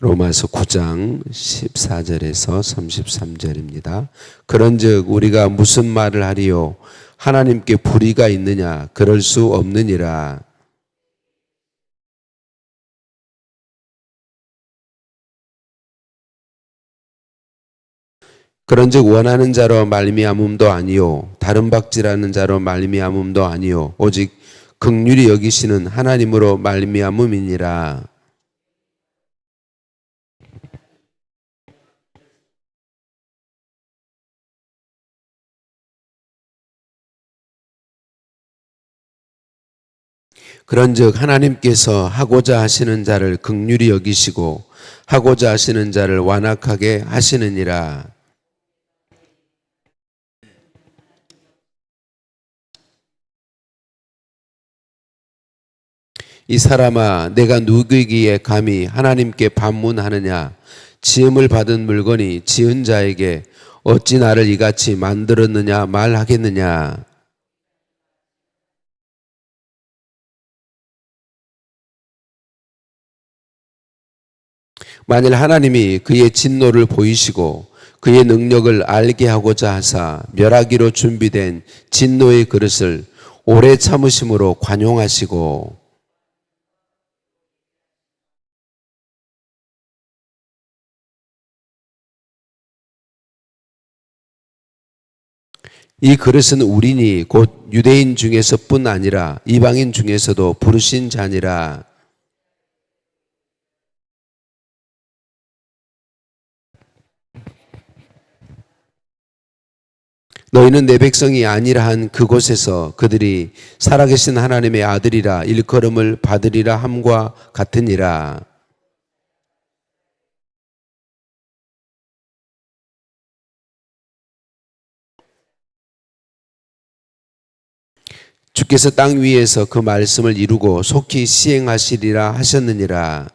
로마서 9장 14절에서 33절입니다. 그런즉 우리가 무슨 말을 하리요? 하나님께 불의가 있느냐? 그럴 수 없느니라. 그런즉 원하는 자로 말미암음도 아니요 다른 박질하는 자로 말미암음도 아니요 오직 긍휼히 여기시는 하나님으로 말미암음이니라. 그런즉 하나님께서 하고자 하시는 자를 긍휼히 여기시고 하고자 하시는 자를 완악하게 하시느니라. 이 사람아, 내가 누구이기에 감히 하나님께 반문하느냐? 지음을 받은 물건이 지은 자에게 어찌 나를 이같이 만들었느냐 말하겠느냐? 만일 하나님이 그의 진노를 보이시고 그의 능력을 알게 하고자 하사 멸하기로 준비된 진노의 그릇을 오래 참으심으로 관용하시고 이 그릇은 우리니 곧 유대인 중에서뿐 아니라 이방인 중에서도 부르신 자니라. 너희는 내 백성이 아니라 한 그곳에서 그들이 살아계신 하나님의 아들이라 일컬음을 받으리라 함과 같으니라. 주께서 땅 위에서 그 말씀을 이루고 속히 시행하시리라 하셨느니라.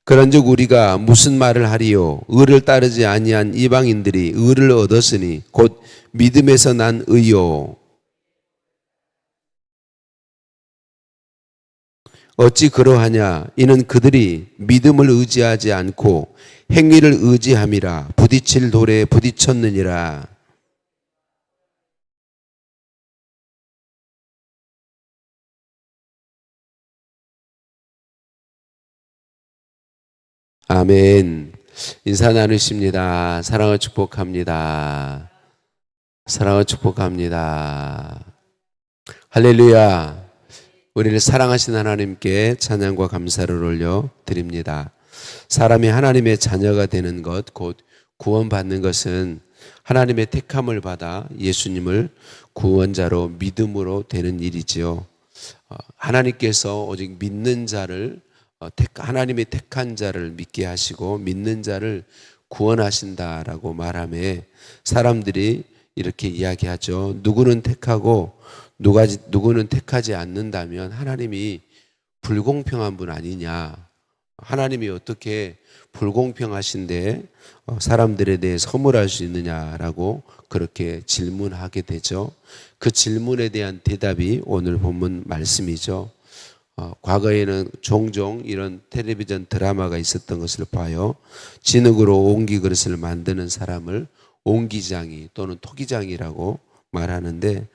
그런즉 우리가 무슨 말을 하리요? 의를 따르지 아니한 이방인들이 의를 얻었으니 곧 믿음에서 난 의요. 어찌 그러하냐? 이는 그들이 믿음을 의지하지 않고 행위를 의지함이라 부딪힐 돌에 부딪혔느니라. 아멘. 인사 나누십니다. 사랑을 축복합니다. 사랑을 축복합니다. 할렐루야. 우리를 사랑하신 하나님께 찬양과 감사를 올려 드립니다. 사람이 하나님의 자녀가 되는 것, 곧 구원받는 것은 하나님의 택함을 받아 예수님을 구원자로 믿음으로 되는 일이지요. 하나님께서 오직 믿는 자를 하나님의 택한 자를 믿게 하시고 믿는 자를 구원하신다라고 말하며 사람들이 이렇게 이야기하죠. 누구는 택하고 누구는 택하지 않는다면 하나님이 불공평한 분 아니냐. 하나님이 어떻게 불공평하신데 사람들에 대해 선물할 수 있느냐라고 그렇게 질문하게 되죠. 그 질문에 대한 대답이 오늘 본문 말씀이죠. 과거에는 종종 이런 텔레비전 드라마가 있었던 것을 봐요. 진흙으로 옹기 그릇을 만드는 사람을 옹기장이 또는 토기장이라고 말하는데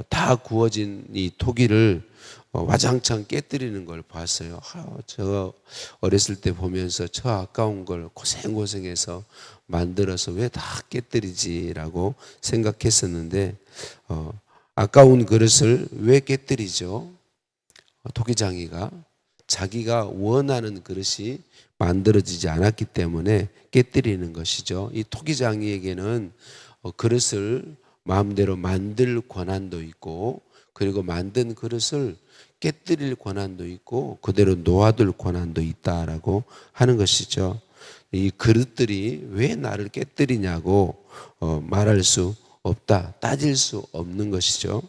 다 구워진 이 토기를 와장창 깨뜨리는 걸 봤어요. 저 어렸을 때 보면서 저 아까운 걸 고생고생해서 만들어서 왜 다 깨뜨리지라고 생각했었는데 아까운 그릇을 왜 깨뜨리죠? 토기장이가 자기가 원하는 그릇이 만들어지지 않았기 때문에 깨뜨리는 것이죠. 이 토기장이에게는 그릇을 마음대로 만들 권한도 있고 그리고 만든 그릇을 깨뜨릴 권한도 있고 그대로 놓아둘 권한도 있다라고 하는 것이죠. 이 그릇들이 왜 나를 깨뜨리냐고 말할 수 없다, 따질 수 없는 것이죠.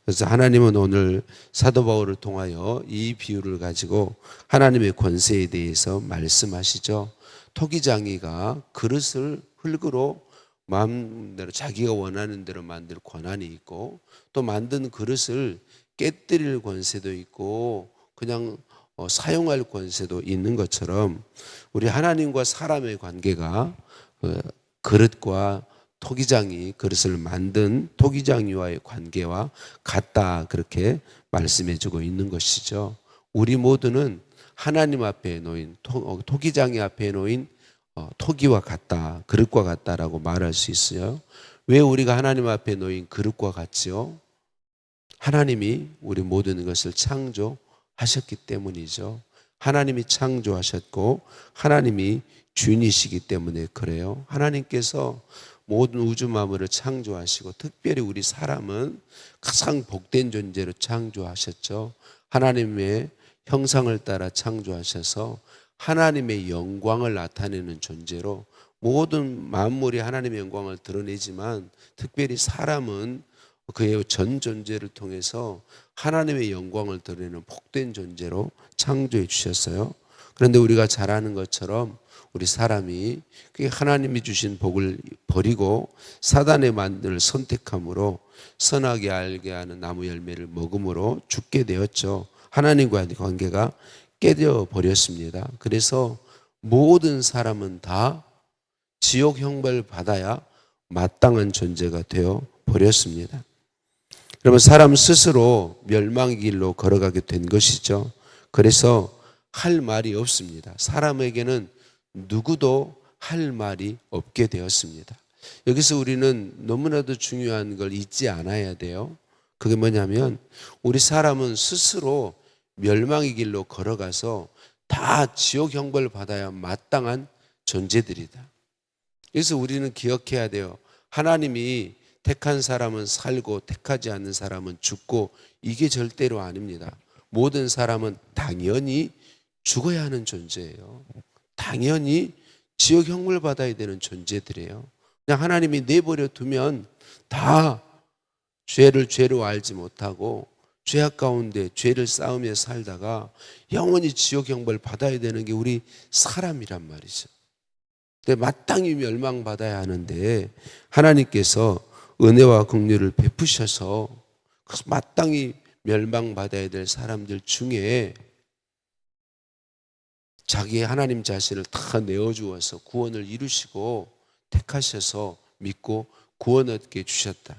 그래서 하나님은 오늘 사도 바울을 통하여 이 비유를 가지고 하나님의 권세에 대해서 말씀하시죠. 토기장이가 그릇을 흙으로 마음대로 자기가 원하는 대로 만들 권한이 있고, 또 만든 그릇을 깨뜨릴 권세도 있고 그냥 사용할 권세도 있는 것처럼, 우리 하나님과 사람의 관계가 그릇과 토기장이 그릇을 만든 토기장이와의 관계와 같다, 그렇게 말씀해 주고 있는 것이죠. 우리 모두는 하나님 앞에 놓인 토기장이 앞에 놓인 토기와 같다, 그릇과 같다라고 말할 수 있어요. 왜 우리가 하나님 앞에 놓인 그릇과 같지요? 하나님이 우리 모든 것을 창조하셨기 때문이죠. 하나님이 창조하셨고 하나님이 주인이시기 때문에 그래요. 하나님께서 모든 우주 만물을 창조하시고 특별히 우리 사람은 가장 복된 존재로 창조하셨죠. 하나님의 형상을 따라 창조하셔서 하나님의 영광을 나타내는 존재로, 모든 만물이 하나님의 영광을 드러내지만 특별히 사람은 그의 전 존재를 통해서 하나님의 영광을 드러내는 복된 존재로 창조해 주셨어요. 그런데 우리가 잘 아는 것처럼 우리 사람이 그 하나님이 주신 복을 버리고 사단의 만을 선택함으로 선하게 알게 하는 나무 열매를 먹음으로 죽게 되었죠. 하나님과의 관계가 깨져 버렸습니다. 그래서 모든 사람은 다 지옥 형벌을 받아야 마땅한 존재가 되어 버렸습니다. 여러분, 사람 스스로 멸망의 길로 걸어가게 된 것이죠. 그래서 할 말이 없습니다. 사람에게는 누구도 할 말이 없게 되었습니다. 여기서 우리는 너무나도 중요한 걸 잊지 않아야 돼요. 그게 뭐냐면, 우리 사람은 스스로 멸망의 길로 걸어가서 다 지옥 형벌을 받아야 마땅한 존재들이다. 그래서 우리는 기억해야 돼요. 하나님이 택한 사람은 살고 택하지 않는 사람은 죽고, 이게 절대로 아닙니다. 모든 사람은 당연히 죽어야 하는 존재예요. 당연히 지옥 형벌 받아야 되는 존재들이에요. 그냥 하나님이 내버려 두면 다 죄를 죄로 알지 못하고 죄악 가운데 죄를 쌓으며 살다가 영원히 지옥 형벌 받아야 되는 게 우리 사람이란 말이죠. 근데 마땅히 멸망받아야 하는데 하나님께서 은혜와 긍휼을 베푸셔서 마땅히 멸망받아야 될 사람들 중에 자기의 하나님 자신을 다 내어주어서 구원을 이루시고 택하셔서 믿고 구원 얻게 주셨다.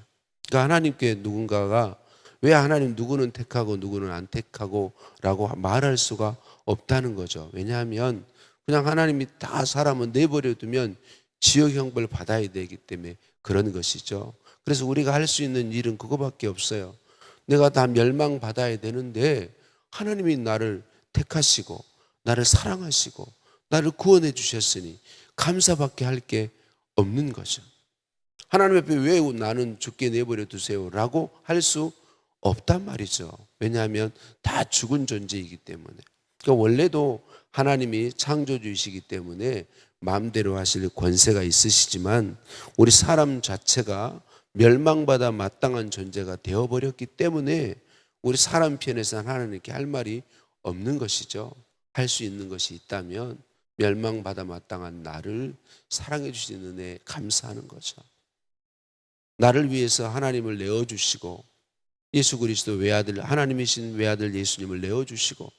그러니까 하나님께 누군가가 왜 하나님 누구는 택하고 누구는 안 택하고 라고 말할 수가 없다는 거죠. 왜냐하면 그냥 하나님이 다 사람은 내버려 두면 지옥 형벌 받아야 되기 때문에 그런 것이죠. 그래서 우리가 할 수 있는 일은 그거밖에 없어요. 내가 다 멸망받아야 되는데 하나님이 나를 택하시고 나를 사랑하시고 나를 구원해 주셨으니 감사밖에 할 게 없는 거죠. 하나님 앞에 왜 나는 죽게 내버려 두세요 라고 할 수 없단 말이죠. 왜냐하면 다 죽은 존재이기 때문에. 그러니까 원래도 하나님이 창조주이시기 때문에 마음대로 하실 권세가 있으시지만 우리 사람 자체가 멸망받아 마땅한 존재가 되어버렸기 때문에 우리 사람 편에서는 하나님께 할 말이 없는 것이죠. 할 수 있는 것이 있다면 멸망받아 마땅한 나를 사랑해 주시는 은혜에 감사하는 거죠. 나를 위해서 하나님을 내어주시고 예수 그리스도 외아들, 하나님이신 외아들 예수님을 내어주시고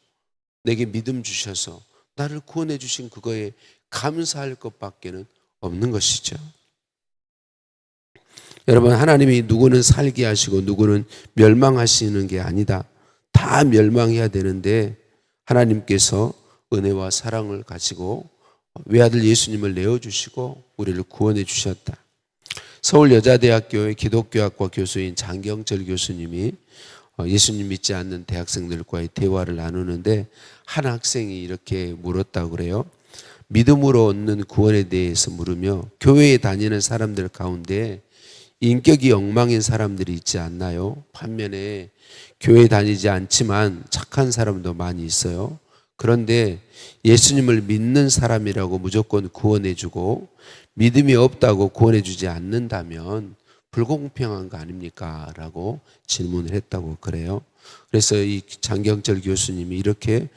내게 믿음 주셔서 나를 구원해 주신 그거에 감사할 것밖에는 없는 것이죠. 여러분, 하나님이 누구는 살게 하시고 누구는 멸망하시는 게 아니다. 다 멸망해야 되는데 하나님께서 은혜와 사랑을 가지고 외아들 예수님을 내어주시고 우리를 구원해 주셨다. 서울여자대학교의 기독교학과 교수인 장경철 교수님이 예수님 믿지 않는 대학생들과의 대화를 나누는데 한 학생이 이렇게 물었다고 그래요. 믿음으로 얻는 구원에 대해서 물으며 교회에 다니는 사람들 가운데 인격이 엉망인 사람들이 있지 않나요? 반면에 교회 다니지 않지만 착한 사람도 많이 있어요. 그런데 예수님을 믿는 사람이라고 무조건 구원해주고 믿음이 없다고 구원해주지 않는다면 불공평한 거 아닙니까? 라고 질문을 했다고 그래요. 그래서 이 장경철 교수님이 이렇게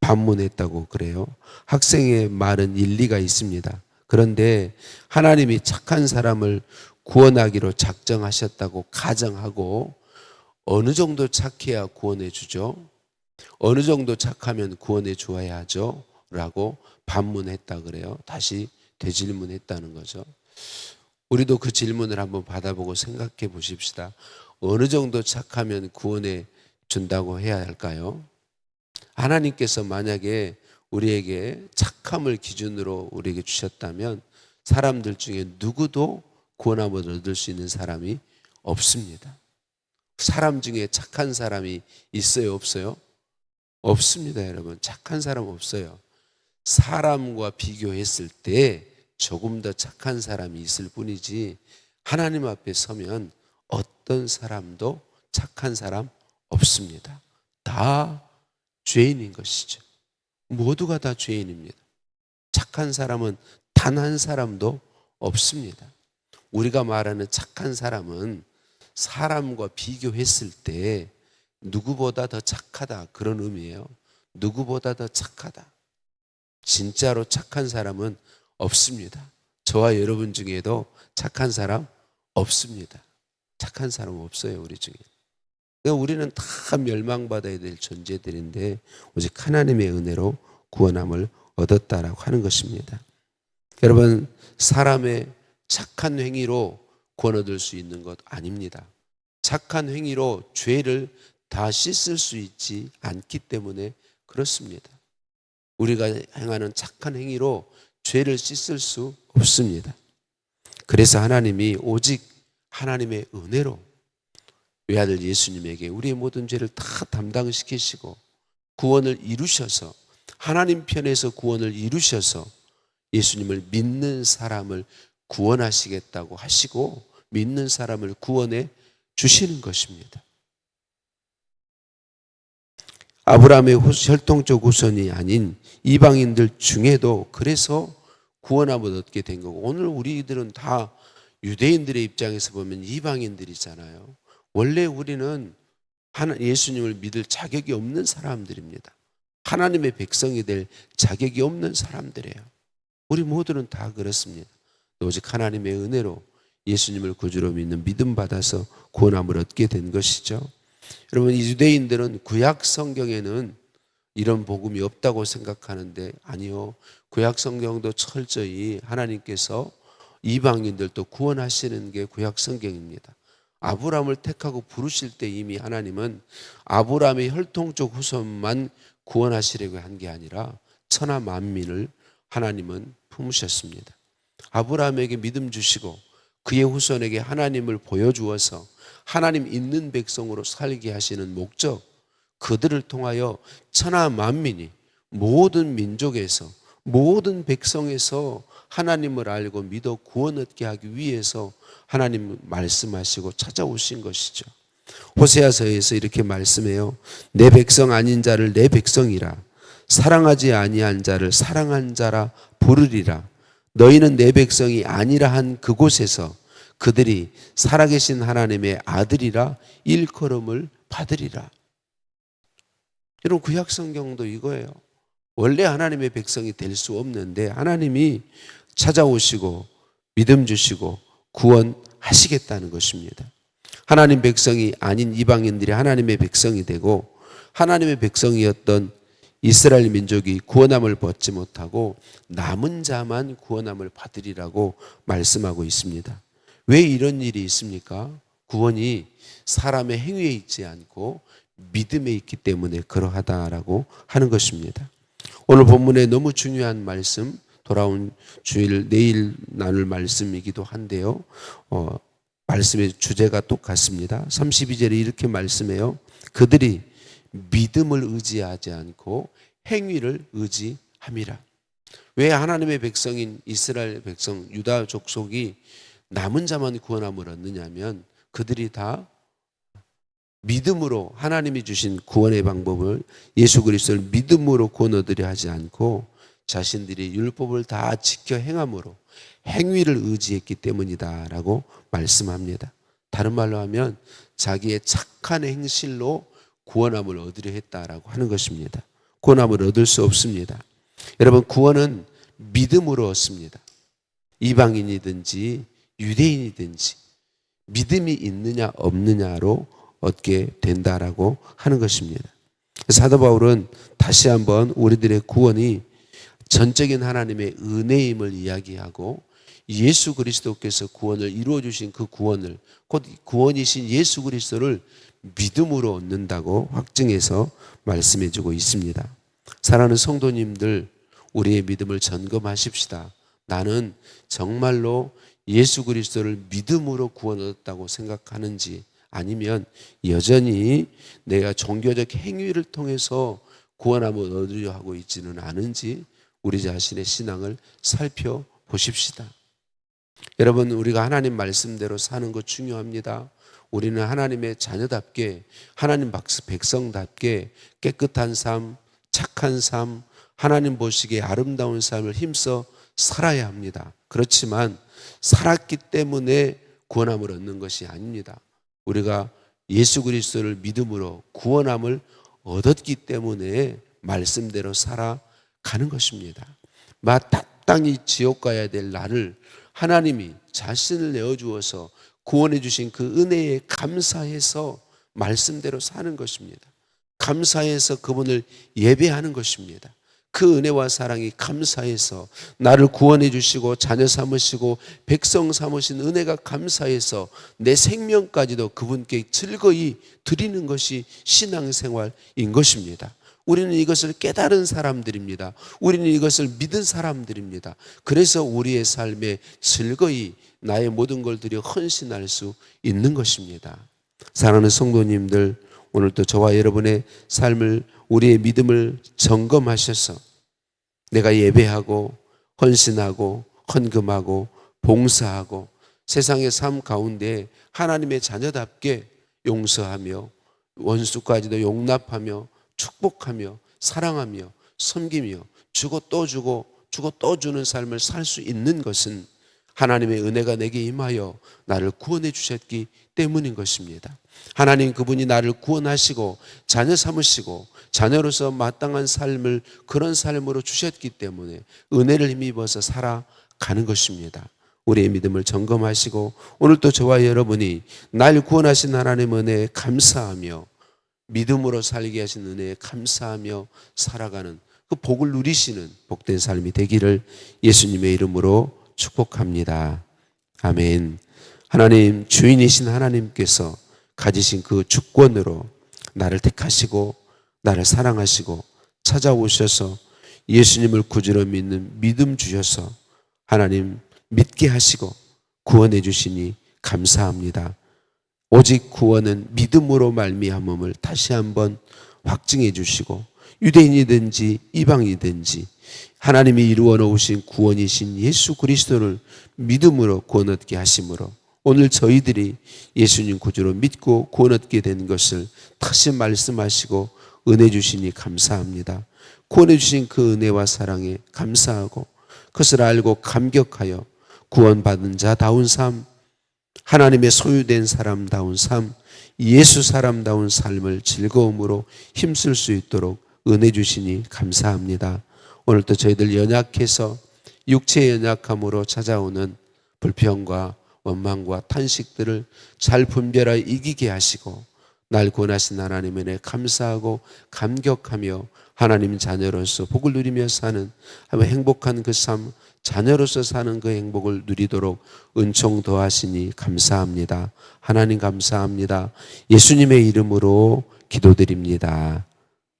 반문했다고 그래요. 학생의 말은 일리가 있습니다. 그런데 하나님이 착한 사람을 구원하기로 작정하셨다고 가정하고 어느 정도 착해야 구원해 주죠? 어느 정도 착하면 구원해 주어야 하죠? 라고 반문했다 그래요. 다시 되질문했다는 거죠. 우리도 그 질문을 한번 받아보고 생각해 보십시다. 어느 정도 착하면 구원해 준다고 해야 할까요? 하나님께서 만약에 우리에게 착함을 기준으로 우리에게 주셨다면 사람들 중에 누구도 구원함을 얻을 수 있는 사람이 없습니다. 사람 중에 착한 사람이 있어요, 없어요? 없습니다, 여러분. 착한 사람 없어요. 사람과 비교했을 때 조금 더 착한 사람이 있을 뿐이지 하나님 앞에 서면 어떤 사람도 착한 사람 없습니다. 다 죄인인 것이죠. 모두가 다 죄인입니다. 착한 사람은 단 한 사람도 없습니다. 우리가 말하는 착한 사람은 사람과 비교했을 때 누구보다 더 착하다, 그런 의미예요. 누구보다 더 착하다. 진짜로 착한 사람은 없습니다. 저와 여러분 중에도 착한 사람 없습니다. 착한 사람 없어요, 우리 중에. 우리는 다 멸망받아야 될 존재들인데 오직 하나님의 은혜로 구원함을 얻었다라고 하는 것입니다. 여러분, 사람의 착한 행위로 구원 얻을 수 있는 것 아닙니다. 착한 행위로 죄를 다 씻을 수 있지 않기 때문에 그렇습니다. 우리가 행하는 착한 행위로 죄를 씻을 수 없습니다. 그래서 하나님이 오직 하나님의 은혜로 외아들 예수님에게 우리의 모든 죄를 다 담당시키시고 구원을 이루셔서 하나님 편에서 구원을 이루셔서 예수님을 믿는 사람을 구원하시겠다고 하시고 믿는 사람을 구원해 주시는 것입니다. 아브라함의 혈통적 후손이 아닌 이방인들 중에도 그래서 구원함을 얻게 된 거고, 오늘 우리들은 다 유대인들의 입장에서 보면 이방인들이잖아요. 원래 우리는 예수님을 믿을 자격이 없는 사람들입니다. 하나님의 백성이 될 자격이 없는 사람들이에요. 우리 모두는 다 그렇습니다. 오직 하나님의 은혜로 예수님을 구주로 믿는 믿음 받아서 구원함을 얻게 된 것이죠. 여러분, 이 유대인들은 구약 성경에는 이런 복음이 없다고 생각하는데 아니요. 구약 성경도 철저히 하나님께서 이방인들도 구원하시는 게 구약 성경입니다. 아브라함을 택하고 부르실 때 이미 하나님은 아브라함의 혈통적 후손만 구원하시려고 한 게 아니라 천하 만민을 하나님은 품으셨습니다. 아브라함에게 믿음 주시고 그의 후손에게 하나님을 보여주어서 하나님 있는 백성으로 살게 하시는 목적, 그들을 통하여 천하 만민이 모든 민족에서 모든 백성에서 하나님을 알고 믿어 구원 얻게 하기 위해서 하나님 말씀하시고 찾아오신 것이죠. 호세아서에서 이렇게 말씀해요. 내 백성 아닌 자를 내 백성이라, 사랑하지 아니한 자를 사랑한 자라 부르리라. 너희는 내 백성이 아니라 한 그곳에서 그들이 살아계신 하나님의 아들이라 일컬음을 받으리라. 여러분, 구약 성경도 이거예요. 원래 하나님의 백성이 될 수 없는데 하나님이 찾아오시고 믿음 주시고 구원하시겠다는 것입니다. 하나님 백성이 아닌 이방인들이 하나님의 백성이 되고 하나님의 백성이었던 이스라엘 민족이 구원함을 받지 못하고 남은 자만 구원함을 받으리라고 말씀하고 있습니다. 왜 이런 일이 있습니까? 구원이 사람의 행위에 있지 않고 믿음에 있기 때문에 그러하다라고 하는 것입니다. 오늘 본문에 너무 중요한 말씀, 돌아온 주일 내일 나눌 말씀이기도 한데요. 말씀의 주제가 똑같습니다. 32절에 이렇게 말씀해요. 그들이 믿음을 의지하지 않고 행위를 의지함이라. 왜 하나님의 백성인 이스라엘 백성 유다 족속이 남은 자만 구원함을 얻느냐면 그들이 다 믿음으로 하나님이 주신 구원의 방법을 예수 그리스도를 믿음으로 구원 얻으려 하지 않고 자신들이 율법을 다 지켜 행함으로 행위를 의지했기 때문이다라고 말씀합니다. 다른 말로 하면 자기의 착한 행실로 구원함을 얻으려 했다라고 하는 것입니다. 구원함을 얻을 수 없습니다. 여러분, 구원은 믿음으로 얻습니다. 이방인이든지 유대인이든지 믿음이 있느냐 없느냐로 얻게 된다라고 하는 것입니다. 사도 바울은 다시 한번 우리들의 구원이 전적인 하나님의 은혜임을 이야기하고 예수 그리스도께서 구원을 이루어 주신 그 구원을, 곧 구원이신 예수 그리스도를 믿음으로 얻는다고 확증해서 말씀해 주고 있습니다. 사랑하는 성도님들, 우리의 믿음을 점검하십시다. 나는 정말로 예수 그리스도를 믿음으로 구원 얻었다고 생각하는지, 아니면 여전히 내가 종교적 행위를 통해서 구원함을 얻으려 하고 있지는 않은지 우리 자신의 신앙을 살펴보십시다. 여러분, 우리가 하나님 말씀대로 사는 것 중요합니다. 우리는 하나님의 자녀답게, 하나님 백성답게 깨끗한 삶, 착한 삶, 하나님 보시기에 아름다운 삶을 힘써 살아야 합니다. 그렇지만 살았기 때문에 구원함을 얻는 것이 아닙니다. 우리가 예수 그리스도를 믿음으로 구원함을 얻었기 때문에 말씀대로 살아가는 것입니다. 마땅히 지옥 가야 될 나를 하나님이 자신을 내어주어서 구원해 주신 그 은혜에 감사해서 말씀대로 사는 것입니다. 감사해서 그분을 예배하는 것입니다. 그 은혜와 사랑이 감사해서 나를 구원해 주시고 자녀 삼으시고 백성 삼으신 은혜가 감사해서 내 생명까지도 그분께 즐거이 드리는 것이 신앙생활인 것입니다. 우리는 이것을 깨달은 사람들입니다. 우리는 이것을 믿은 사람들입니다. 그래서 우리의 삶에 즐거이 나의 모든 걸 들여 헌신할 수 있는 것입니다. 사랑하는 성도님들, 오늘도 저와 여러분의 삶을, 우리의 믿음을 점검하셔서 내가 예배하고 헌신하고 헌금하고 봉사하고 세상의 삶 가운데 하나님의 자녀답게 용서하며 원수까지도 용납하며 축복하며 사랑하며 섬기며 주고 또 주고 주고 또 주는 삶을 살 수 있는 것은 하나님의 은혜가 내게 임하여 나를 구원해 주셨기 때문인 것입니다. 하나님 그분이 나를 구원하시고 자녀 삼으시고 자녀로서 마땅한 삶을 그런 삶으로 주셨기 때문에 은혜를 힘입어서 살아가는 것입니다. 우리의 믿음을 점검하시고 오늘도 저와 여러분이 날 구원하신 하나님 은혜에 감사하며 믿음으로 살게 하신 은혜에 감사하며 살아가는 그 복을 누리시는 복된 삶이 되기를 예수님의 이름으로 축복합니다. 아멘. 하나님, 주인이신 하나님께서 가지신 그 주권으로 나를 택하시고 나를 사랑하시고 찾아오셔서 예수님을 구주로 믿는 믿음 주셔서 하나님 믿게 하시고 구원해 주시니 감사합니다. 오직 구원은 믿음으로 말미암음을 다시 한번 확증해 주시고 유대인이든지 이방이든지 하나님이 이루어 놓으신 구원이신 예수 그리스도를 믿음으로 구원 얻게 하심으로 오늘 저희들이 예수님 구주로 믿고 구원 얻게 된 것을 다시 말씀하시고 은혜 주시니 감사합니다. 구원해 주신 그 은혜와 사랑에 감사하고 그것을 알고 감격하여 구원받은 자다운 삶, 하나님의 소유된 사람다운 삶, 예수 사람다운 삶을 즐거움으로 힘쓸 수 있도록 은혜 주시니 감사합니다. 오늘도 저희들 연약해서 육체의 연약함으로 찾아오는 불평과 원망과 탄식들을 잘 분별하여 이기게 하시고 날 구원하신 하나님의 은혜에 감사하고 감격하며 하나님 자녀로서 복을 누리며 사는 행복한 그 삶, 자녀로서 사는 그 행복을 누리도록 은총 더하시니 감사합니다. 하나님 감사합니다. 예수님의 이름으로 기도드립니다.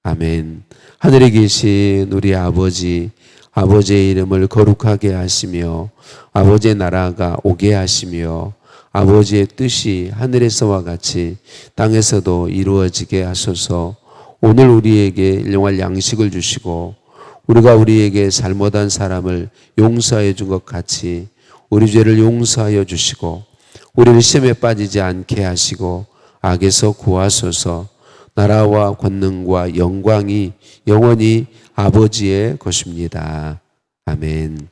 아멘. 하늘에 계신 우리 아버지, 아버지의 이름을 거룩하게 하시며 아버지의 나라가 오게 하시며 아버지의 뜻이 하늘에서와 같이 땅에서도 이루어지게 하소서. 오늘 우리에게 일용할 양식을 주시고 우리가 우리에게 잘못한 사람을 용서해 준 것 같이 우리 죄를 용서하여 주시고 우리를 시험에 빠지지 않게 하시고 악에서 구하소서. 나라와 권능과 영광이 영원히 아버지의 것입니다. 아멘.